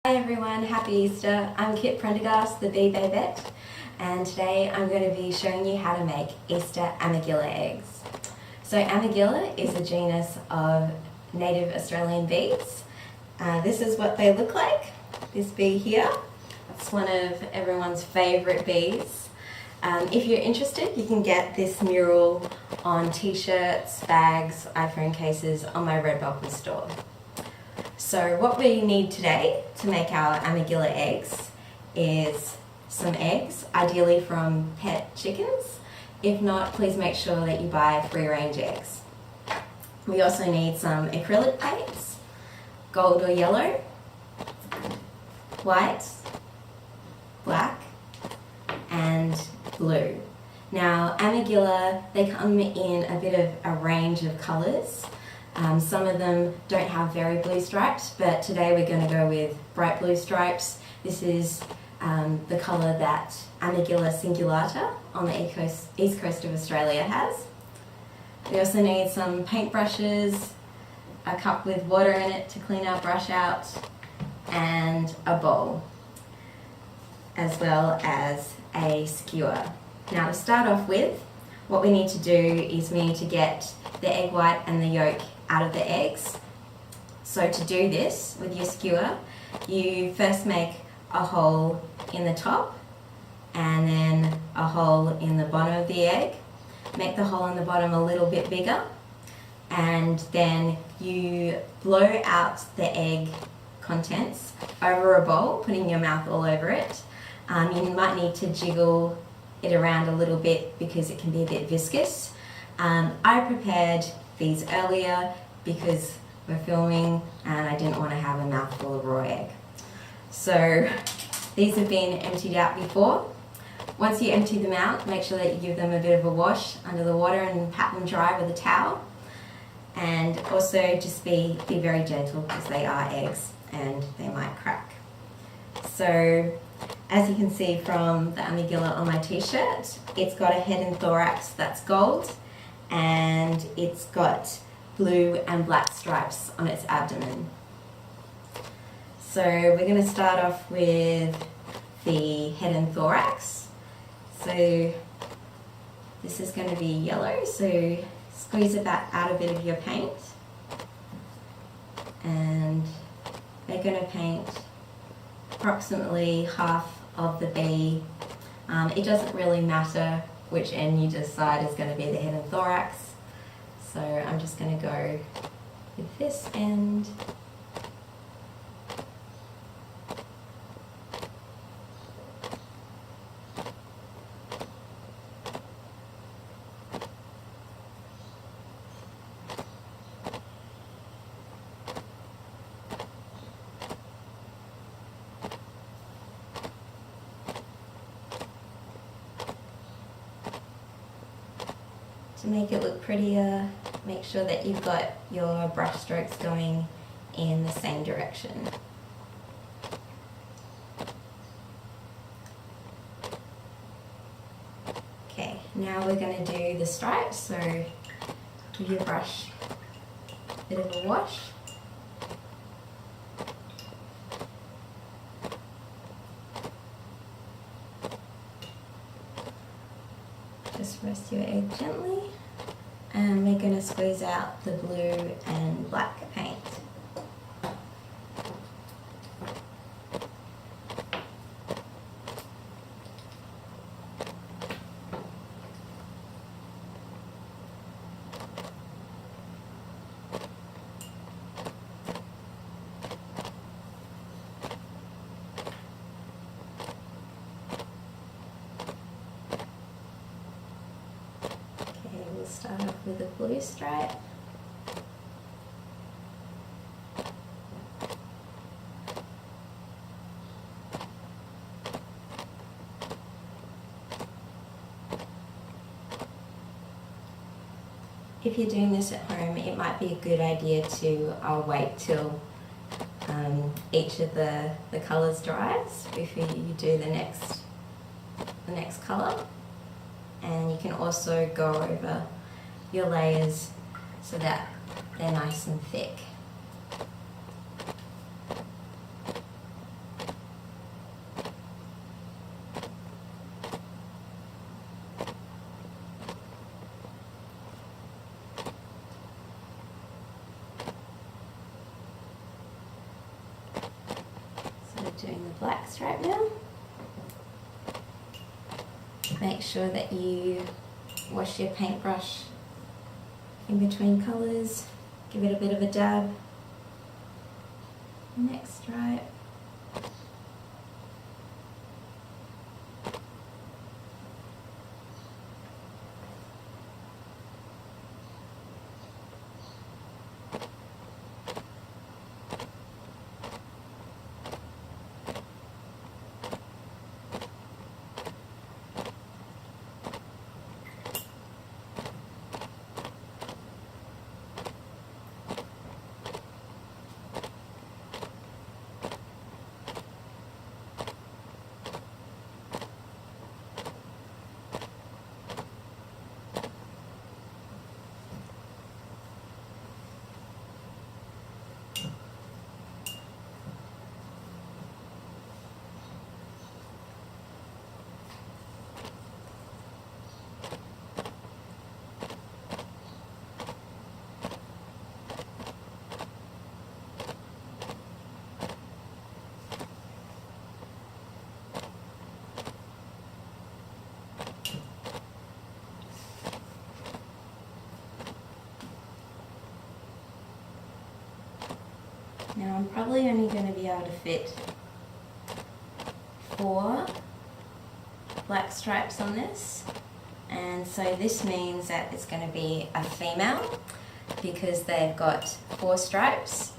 Hi everyone, happy Easter. I'm Kit Prendergast, the Bee Babette, and today I'm going to be showing you how to make Easter Amegilla eggs. So Amegilla is a genus of native Australian bees. This is what they look like, this bee here. It's one of everyone's favourite bees. If you're interested, you can get this mural on t-shirts, bags, iPhone cases on my Redbubble store. So what we need today to make our Amegilla eggs is some eggs, ideally from pet chickens. If not, please make sure that you buy free-range eggs. We also need some acrylic paints, gold or yellow, white, black, and blue. Now, Amegilla, they come in a bit of a range of colours. Some of them don't have very blue stripes, but today we're going to go with bright blue stripes. This is the colour that Amegilla cingulata on the east coast of Australia has. We also need some paintbrushes, a cup with water in it to clean our brush out, and a bowl, as well as a skewer. Now to start off with, what we need to do is we need to get the egg white and the yolk out of the eggs. So to do this with your skewer, you first make a hole in the top and then a hole in the bottom of the egg. Make the hole in the bottom a little bit bigger, and then you blow out the egg contents over a bowl, putting your mouth all over it. You might need to jiggle it around a little bit because it can be a bit viscous. I prepared these earlier because we're filming and I didn't want to have a mouthful of raw egg. So these have been emptied out before. Once you empty them out, make sure that you give them a bit of a wash under the water and pat them dry with a towel. And also just be very gentle because they are eggs and they might crack. So as you can see from the Amegilla on my t-shirt, it's got a head and thorax that's gold, and it's got blue and black stripes on its abdomen. So we're going to start off with the head and thorax. So this is going to be yellow, so squeeze out a bit of your paint, and we're going to paint approximately half of the bee. It doesn't really matter which end you decide is going to be the head and thorax. So I'm just going to go with this end. To make it look prettier, make sure that you've got your brush strokes going in the same direction. Okay, now we're going to do the stripes, so give your brush a bit of a wash. Just rest your egg gently, and we're going to squeeze out the blue and black paint. Start off with a blue stripe. If you're doing this at home, it might be a good idea to wait till each of the colours dries before you do the next colour. And you can also go over your layers so that they're nice and thick. doing the black stripe now. Make sure that you wash your paintbrush in between colours. Give it a bit of a dab. Next stripe. Now I'm probably only going to be able to fit 4 black stripes on this, and so this means that it's going to be a female because they've got 4 stripes,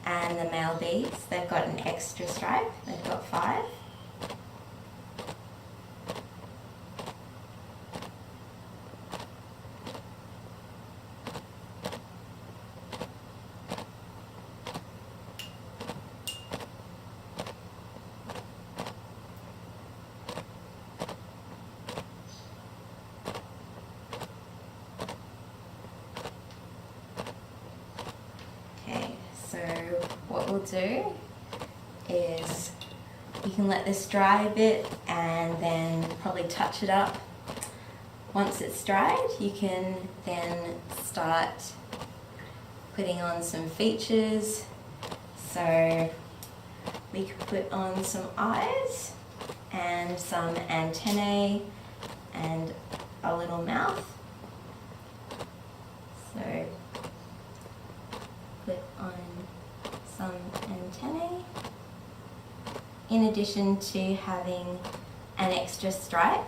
and the male bees, they've got an extra stripe, they've got 5. What we'll do is you can let this dry a bit and then probably touch it up. Once it's dried, you can then start putting on some features. So we could put on some eyes and some antennae and a little mouth. So put on some antennae, in addition to having an extra stripe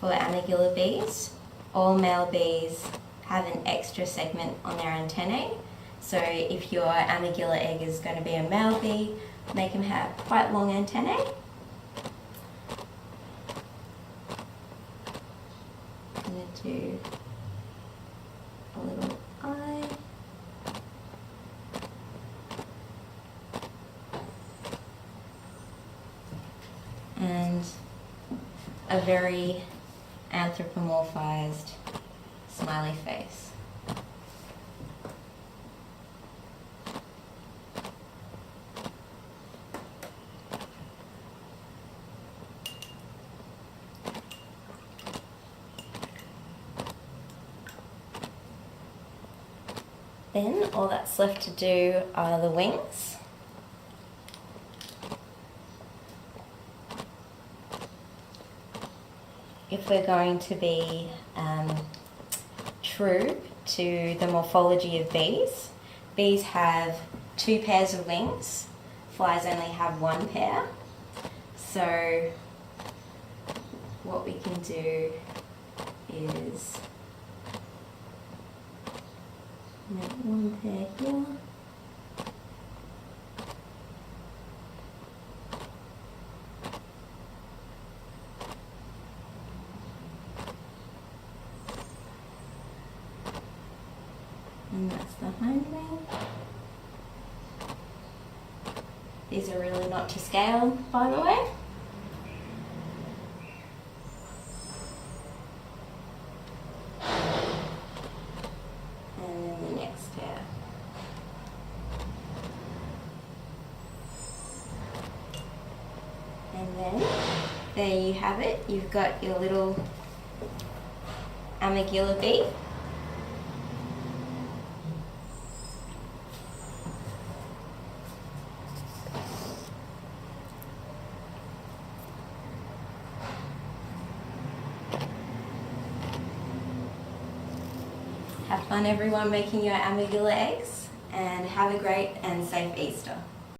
for Amegilla bees. All male bees have an extra segment on their antennae, so if your Amegilla egg is going to be a male bee, make them have quite long antennae. I'm going to do a little eye. And a very anthropomorphized smiley face. Then all that's left to do are the wings. If we're going to be true to the morphology of bees, bees have 2 pairs of wings, flies only have 1 pair. So what we can do is make 1 pair here. And that's the hind wing. These are really not to scale, by the way. And then the next pair. And then there you have it. You've got your little Amegilla bee. Have fun everyone making your Amegilla eggs, and have a great and safe Easter.